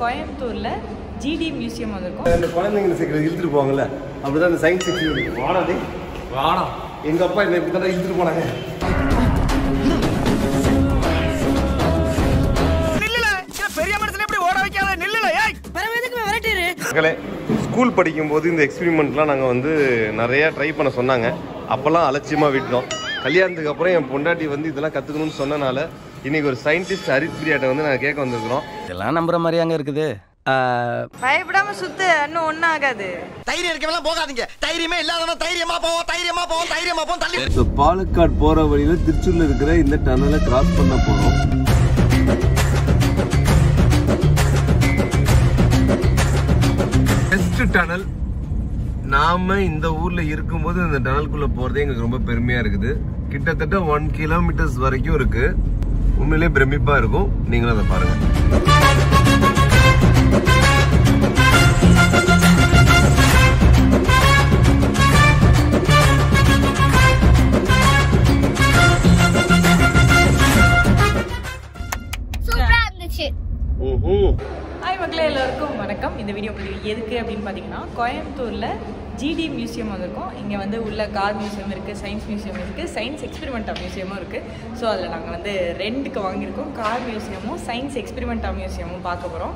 கோயம்புத்தூர்ல GT museum வந்திருக்கோம். இந்த குழந்தைங்களை சீக்கிரம் இழுத்துட்டு போவாங்கல்ல, அப்படிதான் இந்த சயின்ஸ் எக்ஸிபிஷன். வாடாதே வாடா, எங்க அப்பா என்ன இப்படி தான் இழுத்துட்டு போனாங்க. ஸ்கூல் படிக்கும்போது இந்த எக்ஸ்பெரிமெண்ட்லாம் நாங்கள் வந்து நிறையா ட்ரை பண்ண சொன்னாங்க. அப்போல்லாம் அலட்சியமாக விட்டோம். கல்யாணத்துக்கு அப்புறம் என் பொண்டாட்டி வந்து இதெல்லாம் கற்றுக்கணும்னு சொன்னனால இன்னைக்கு ஒரு சயின்டிஸ்ட் ஹரித்பிரியாட்ட வந்து நாங்கள் கேட்க வந்திருக்கிறோம். இதெல்லாம் நம்புற மாதிரியாங்க இருக்குது. பயப்படாம சுத்து, இன்னும் ஒன்றும் ஆகாது. தைரியம் இருக்கவெல்லாம் போகாதீங்க. தைரியமே இல்லாதவன் தைரியமா போவோம், தைரியமா போவோம், தைரியமா போவோம் தள்ளி. ஸோ பாலக்காடு போகிற வழியில் திருச்சூரில் இருக்கிற இந்த டனலை கிராஸ் பண்ண போகிறோம். Best tunnel. நாம இந்த ஊர்ல இருக்கும்போது இந்த டனலுக்குள்ள போறதே எங்களுக்கு ரொம்ப பெருமையா இருக்குது. கிட்டத்தட்ட 1 கிலோமீட்டர்ஸ் வரைக்கும் இருக்கு. உண்மையிலேயே பிரமிப்பா இருக்கும். நீங்களும் அதை பாருங்க. ஹாய் மக்களே, எல்லாருக்கும் வணக்கம். இந்த வீடியோ எதுக்கு அப்படின்னு பார்த்தீங்கன்னா, கோயம்புத்தூரில் ஜிடி மியூசியம் வந்திருக்கோம். இங்கே வந்து உள்ள கார் மியூசியம் இருக்குது, சயின்ஸ் மியூசியம் இருக்குது, சயின்ஸ் எக்ஸ்பெரிமெண்டா மியூசியமும் இருக்குது. ஸோ அதில் நாங்கள் வந்து ரெண்டுக்கு வாங்கியிருக்கோம். கார் மியூசியமும் சயின்ஸ் எக்ஸ்பெரிமெண்டா மியூசியமும் பார்க்க போகிறோம்.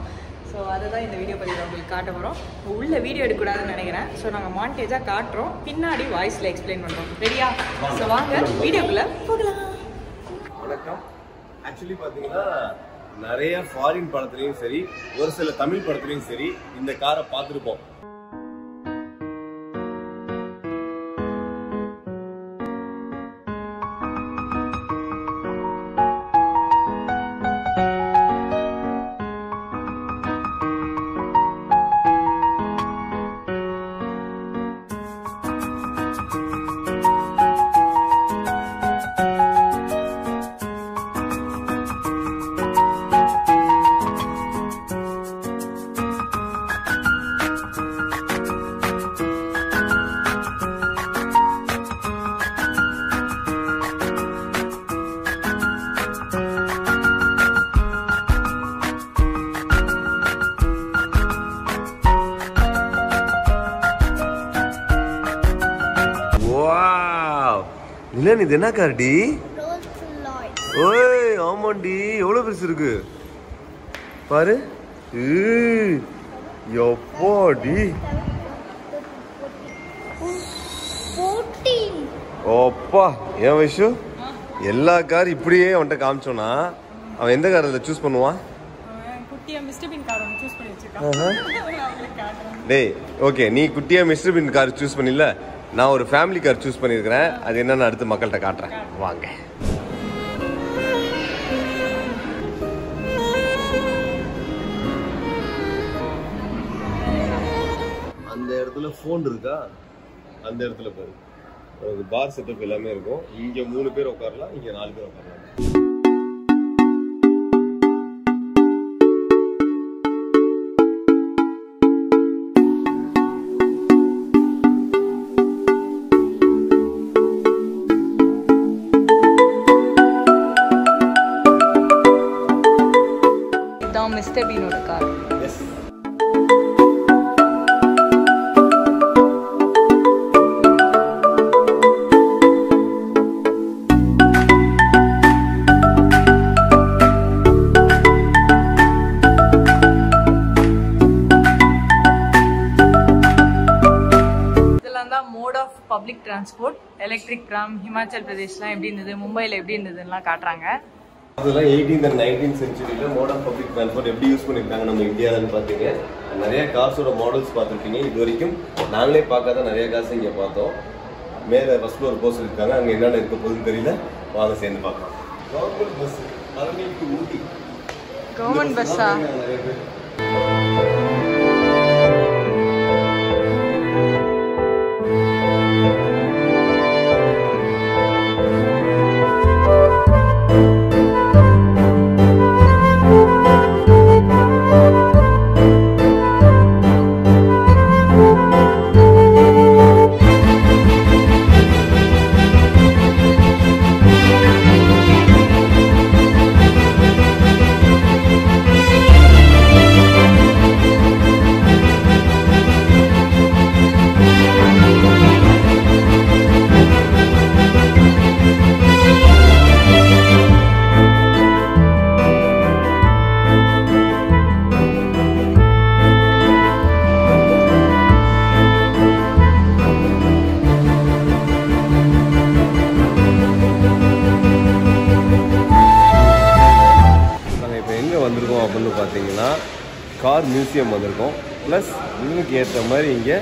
ஸோ அதை தான் இந்த வீடியோ பதிவில் உங்களுக்கு காட்ட போகிறோம். உள்ள வீடியோ எடுக்கக்கூடாதுன்னு நினைக்கிறேன். ஸோ நாங்கள் மாண்டேஜாக காட்டுறோம், பின்னாடி வாய்ஸில் எக்ஸ்பிளைன் பண்ணுறோம். ரெடியா? ஸோ வாங்க வீடியோக்குள்ளே போகலாம். வணக்கம். ஆக்சுவலி பார்த்தீங்கன்னா நிறைய ஃபாரின் படத்துலையும் சரி, ஒரு சில தமிழ் படத்துலையும் சரி இந்த காரை பார்த்துருப்போம். இது என்ன கார்டி? ஓய் ஆமாண்டி, எவ்வளவு பெருசு இருக்கு பாரு. எப்பாடி, அப்பா என் வயசு. எல்லா கார் இப்படியே அவன்கிட்ட காமிச்சோன்னா அவன் எந்த கார் அதில் சூஸ் பண்ணுவான்? டேய் ஓகே, நீ குட்டியா மிஸ்டர் பின் கார் சூஸ் பண்ணில, நான் ஒரு ஃபேமிலி கார் சூஸ் பண்ணியிருக்கிறேன். அது என்னன்னு அடுத்து மக்கள்கிட்ட காட்டுறேன், வாங்க. அந்த இடத்துல ஃபோன் இருக்கா, அந்த இடத்துல பாரு, ஒரு பார் செட்டப் எல்லாமே இருக்கும். இங்க 3 பேர் உட்காரலாம், இங்க 4 பேர் உட்காரலாம். மிஸ்டர் பீனோட கார். இதெல்லாம் தான் mode of public transport. Electric tram Himachal பிரதேஷ்லாம் எப்படி இருந்தது, மும்பையில் எப்படி இருந்ததுலாம் காட்டுறாங்க. அதெல்லாம் 18th and 19th centuryல மோட் ஆஃப் பப்ளிக் டிரான்ஸ்போர்ட் எப்படி யூஸ் பண்ணியிருக்காங்க நம்ம இந்தியாவில்னு பார்த்தீங்க. நிறைய கார்ஸோட மாடல்ஸ் பார்த்துருப்பீங்க. இது வரைக்கும் நாங்களே பார்க்காத நிறைய கார்ஸ் இங்கே பார்த்தோம். மேலே ஃபர்ஸ்ட் ஃப்ளோர் போஸ் இருக்காங்க, அங்கே என்னென்ன இருக்க போகுதுன்னு தெரியல, வாங்க சேர்ந்து பார்க்கலாம். கவர்மெண்ட் பஸ் அரணிக்கு ஊட்டி கவர்மெண்ட் பஸ்ஸா? நிறைய பேர் கார் மியூசியம் வந்திருக்கோம். ப்ளஸ் இவங்களுக்கு ஏற்ற மாதிரி இங்கே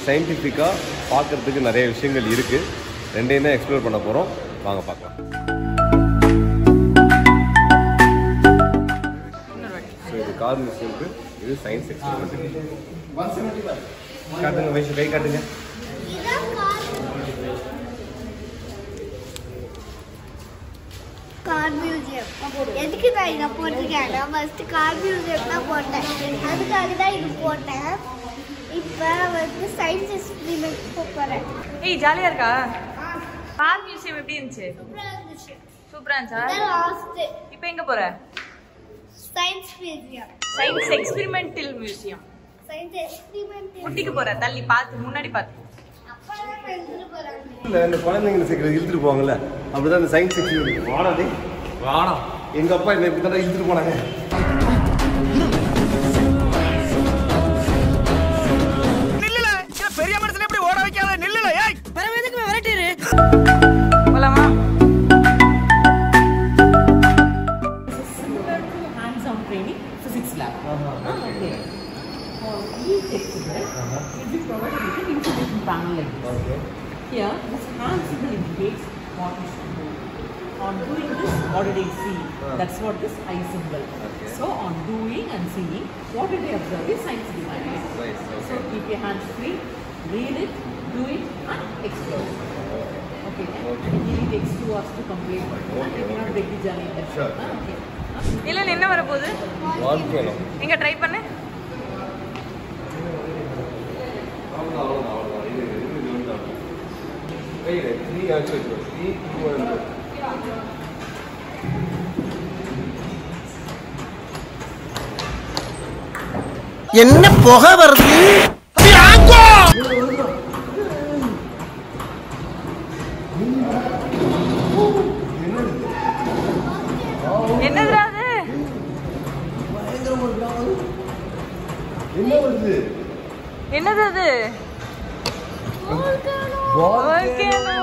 சயின்டிஃபிக்காக பார்க்குறதுக்கு நிறைய விஷயங்கள் இருக்குது. ரெண்டையும் தான் எக்ஸ்ப்ளோர் பண்ண போகிறோம். வாங்க பார்க்கலாம். ஸோ இது கார் மியூசியம்க்கு, இது சயின்ஸ் எக்ஸ்பெரிமெண்ட். காட்டுங்க வயசு, கை காட்டுங்க. கார் மியூசியம் எதுக்கு நான் இதை போட்டிருக்கேன்? நான் ஃபர்ஸ்ட் கார் மியூசியம் தான் போட்டேன், அதுக்காக தான் இது போட்டேன். இப்போ வந்து சயின்ஸ் எக்ஸ்பெரிமெண்ட் போகிறேன். ஏய் ஜாலியா இருக்கா? கார் மியூசியம் எப்படி இருந்துச்சு? சூப்பரா இருந்துச்சா? லாஸ்ட் இப்போ எங்க போற? Science museum, science experimental museum. Science experiment குட்டிக்கு போற, தள்ளி பார்த்து, முன்னாடி பார்த்து. அப்பதான் எடுத்துட்டு போறாங்க. இல்லை இந்த குழந்தைங்களை சீக்கிரம் இழுத்துட்டு போவாங்கல்ல, அப்படிதான் இந்த சயின்ஸ் எக்ஸ்பெரிமெண்ட். வாடாதே வாடா, எங்க அப்பா என்ன இப்படி தானே இழுத்துட்டு போனாங்க. நில்லுல பெரிய மனுஷன் எப்படி ஓட வைக்காத, நில்லுல. ஏய் வேற எதுக்கு விரட்டிரு போலாமா? Hands-on training physics lab. Okay. For each exhibit, will be provided with an information panel like this. Okay. Here, this hand symbol indicates what is to do. On doing this, what did I see? That's what this eye symbol. Okay. So, on doing and seeing, what did I observe is science behind it. Nice, okay. So, keep your hands free, read it, do it, and explore. Okay. Okay. It really takes 2 hours to complete. Okay, You cannot okay. break the journey. Sure. Okay. இல்ல என்ன வர போகுது? Volcano. எங்க try பண்ணு. என்ன புகை வருது? என்னதுடா அது? என்ன வருது? என்னது அது? Volcano.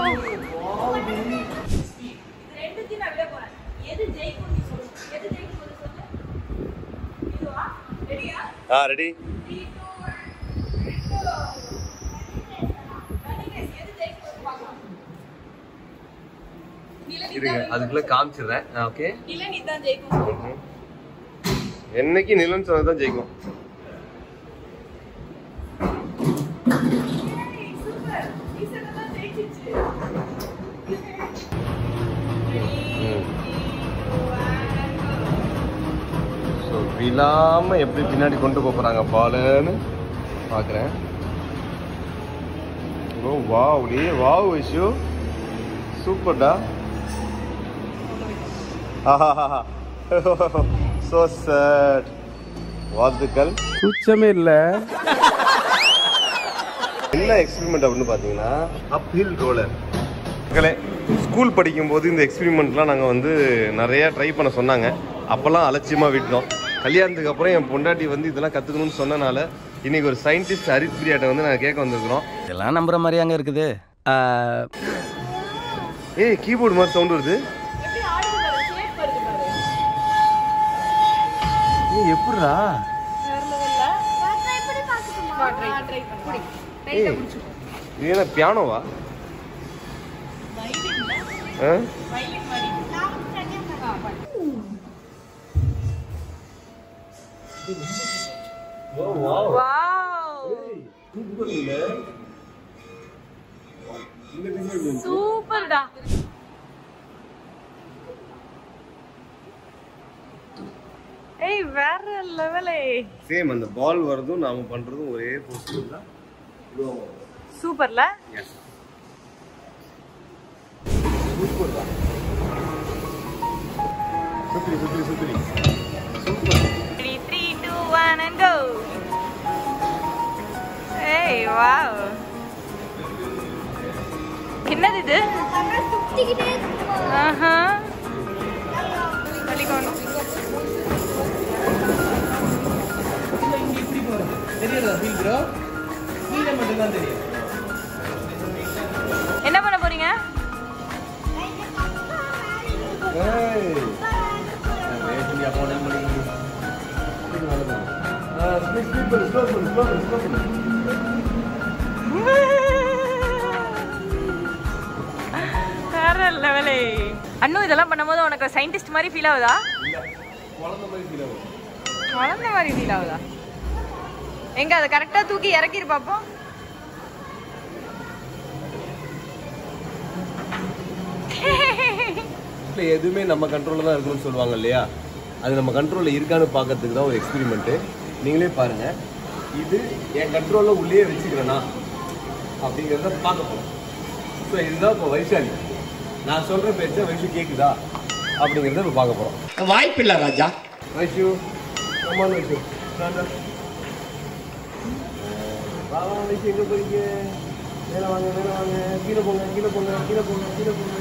ரெடி. இருங்க, அதுக்குள்ள காமிச்சிடுறேன். ஓகே, என்னைக்கு நிலன் சொன்னதான் ஜெயிக்கும். ஸோ விழாம எப்படி பின்னாடி கொண்டு போறாங்க பாலுன்னு பார்க்குறேன். ஓ வாவ், டே வாவ் விஷு, சூப்பர்டா. So sad. வாழ்த்துக்கள். கூச்சமே இல்ல. என்ன எக்ஸ்பெரிமெண்ட் அப்படின்னு பார்த்தீங்கன்னா அப்ஹில் ரோலர். மக்களே, ஸ்கூல் படிக்கும்போது இந்த எக்ஸ்பெரிமெண்ட்லாம் நாங்கள் வந்து நிறையா ட்ரை பண்ண சொன்னாங்க. அப்போல்லாம் அலட்சியமாக விட்டோம். கல்யாணத்துக்கு அப்புறம் என் பொண்டாட்டி வந்து இதெல்லாம் கற்றுக்கணும்னு சொன்னனால இன்னைக்கு ஒரு சயின்டிஸ்ட் ஹரித் பிரியாட்டை வந்து நாங்கள் கேட்க வந்திருக்கிறோம். இதெல்லாம் நம்புற மாதிரி அங்க இருக்குது. ஏய், கீபோர்டு மாதிரி சவுண்ட் வருது. ஏய், எப்படிடா? எப்படி பார்க்கணுமா? ஏய், இது என்ன பியானோவா? சூப்பர்டா. ஏய் வேற லெவலே. சேம் அந்த பால் வரதும் நாம பண்றதும் ஒரே போஸ்ட் தான். சூப்பர்ல. எஸ், சூப்பர் தான். சுத்ரி சுத்ரி சுத்ரி சூப்பர். 3 3 2 1 and go. ஏய் வாவ். என்னது இது? சுத்திக்கிட்டே இருக்கு. ஆஹா. அடிக்கணும். என்ன பண்ண போறீங்க? ஏய், ரேசிங் அப்போ என்ன பண்ணீங்க? வேற லெவலே. அண்ணு இதெல்லாம் பண்ணும்போது உனக்கு சயின்டிஸ்ட் மாதிரி ஃபீல் ஆகுதா? குழந்தை மாதிரி ஃபீல் ஆகும். குழந்தை மாதிரி ஃபீல் ஆகுதா? எங்க அதை கரெக்டா தூக்கி இறக்கிரு பாப்போம். எதுவுமே நம்ம கண்ட்ரோல்ல தான் இருக்கணும்னு சொல்லுவாங்க இல்லையா, அது நம்ம கண்ட்ரோல்ல இருக்கான்னு பார்க்கறதுக்கு தான் ஒரு எக்ஸ்பெரிமெண்ட். நீங்களே பாருங்க, இது என் கண்ட்ரோல்ல உள்ளே வச்சுக்கிறேனா அப்படிங்கிறத பார்க்க போறோம். ஸோ இதுதான் இப்போ வைஷாலி, நான் சொல்ற பேச்ச வைஷு கேக்குதா அப்படிங்கிறத இப்போ பார்க்க போறோம். வாய்ப்பில்லை ராஜா. வைஷு அம்மா வைஷு பாபா வைஷு எங்க போறீங்க? மேலே வாங்க, மேலே வாங்க, கீழே போங்க, கீழே போங்க, கீழே போங்க, கீழே போங்க.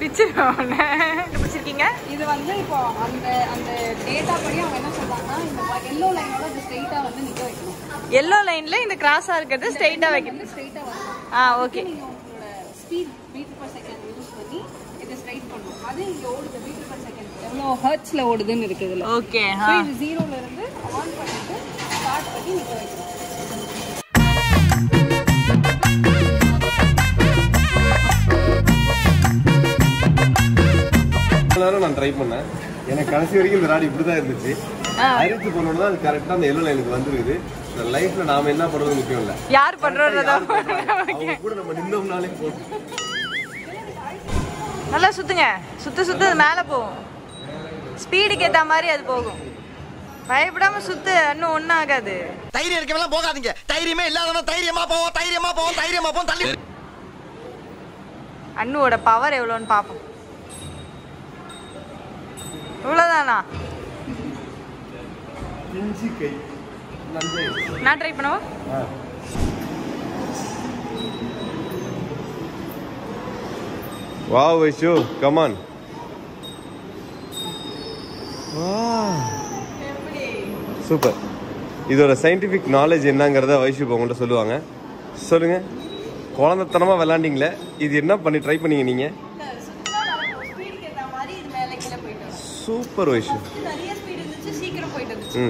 பிடிச்சிருக்கீங்க. இது வந்து இப்போ அந்த அந்த டேட்டா படி அவங்க என்ன சொல்றாங்கன்னா, இந்த எல்லோ லைனோட இது ஸ்ட்ரைட்டா வந்து நிக்க வைக்கணும். எல்லோ லைன்ல இந்த கிராஸா இருக்கிறது ஸ்ட்ரைட்டா வைக்கணும். ஸ்ட்ரைட்டா வரணும். ஓகே. நீங்க உங்களோட speed meter per second use பண்ணி இதை ஸ்ட்ரைட் பண்ணணும். அது இங்க ஓடுது மீட்டர் பர் செகண்ட் எவ்வளோ ஹெர்ட்ஸ்ல ஓடுதுன்னு இருக்குது இதுல. ஓகே. இது 0ல இருந்து ஆன் பண்ணிட்டு ஸ்டார்ட் பண்ணி நிக்க வைக்கணும். நான் ட்ரை பண்ணேன். எனக்கு கடைசி வரைக்கும் இந்த ராடு இப்படிதான் இருந்துச்சு. அரித்து பண்ணோம்னா அது கரெக்டா அந்த எல்லோ லைனுக்கு வந்துருக்குது. இந்த லைஃப்ல நாம என்ன பண்றது முக்கியம் இல்ல, யார் பண்றதா கூட நம்ம நின்னோம்னாலே போதும். நல்லா சுத்துங்க, சுத்து அது மேல போகும். ஸ்பீடுக்கு ஏத்த மாதிரி அது போகும். பயப்படாம சுத்து, இன்னும் ஒன்னும் ஆகாது. தைரியம் இருக்கவெல்லாம் போகாதீங்க. தைரியமே இல்லாதவன் தைரியமா போவோம், தைரியமா போவோம், தைரியமா போவோம். தள்ளி அண்ணுவோட பவர் எவ்வளோன்னு பாப்போம். இவ்வளவுதானா? பிஞ்சி கை நன்றி. நான் ட்ரை பண்ணவா? Wow Vaishu, come on. Super. இதோட சயின்டிஃபிக் நாலேஜ் என்னங்கிறத வைஷு இப்போ உங்கள்கிட்ட சொல்லுவாங்க. சொல்லுங்க. குழந்தைத்தனமா விளாண்டிங்களே, இது என்ன பண்ணி ட்ரை பண்ணீங்க நீங்க? சூப்பர் வைஷு. நிறைய ஸ்பீட் இருந்துச்சு, சீக்கிரம் போயிட்டு இருந்துச்சு.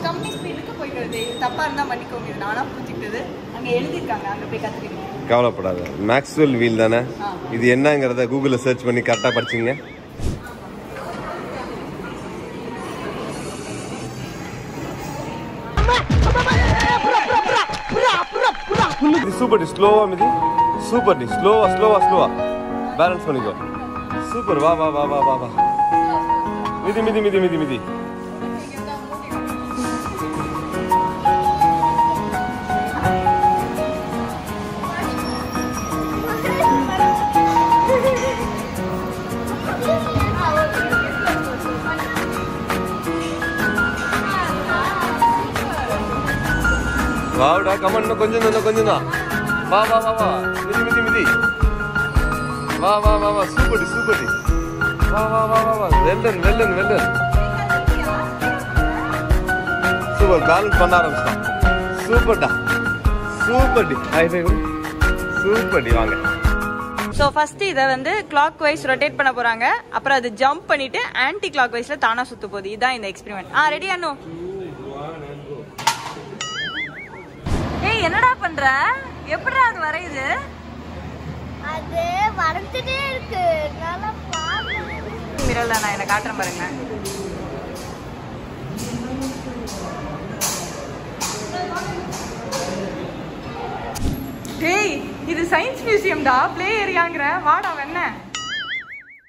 கம்மி ஸ்பீடுக்கு போயிட்டு வருது. தப்பா இருந்தா மன்னிக்கோங்க, இது நானா புரிஞ்சுக்கிட்டது. அங்க எழுதிருக்காங்க, அங்க போய் கத்துக்கிட்டீங்க. கவலைப்படாத, மேக்ஸ்வெல் வீல் தானே இது. என்னங்கிறத கூகுளில் சர்ச் பண்ணி கரெக்டாக படிச்சிங்க. சூப்பர் டி, ஸ்லோவா மிதி. சூப்பர் டி, ஸ்லோவா பேலன்ஸ் பண்ணிக்கோ. சூப்பர். வா வா வா வா வா வா. மிதி மிதி மிதி மிதி மிதி. வாடா, கமன், இன்னும் கொஞ்சம் தான். வா வா வா வா, மிதி மிதி மிதி. வா வா வா வா, சூப்பர் டி. வா வா வா வா வா, வெல்லன். சூப்பர், பேலன்ஸ் பண்ண ஆரம்பிச்சிட்டான். சூப்பர் டி. High five. சூப்பர் டி. வாங்க. ஸோ ஃபர்ஸ்ட் இதை வந்து கிளாக் வைஸ் ரொட்டேட் பண்ண போறாங்க. அப்புறம் அது ஜம்ப் பண்ணிட்டு ஆன்டி கிளாக் வைஸ்ல தானா சுத்த போகுது. இதுதான் இந்த எக்ஸ்பெரிமெண்ட். ரெடி அண்ணு? ஏய், என்னடா பண்ற? எப்படிடா அது வரையுது? அது வரைஞ்சிட்டே இருக்கு. நல்லா பாருங்க. மிரல்ல நான் என்ன காட்டுறேன் பாருங்க. டேய், இது சயின்ஸ் மியூசியம்டா, ப்ளே ஏரியாங்கற. வாடா வெண்ண.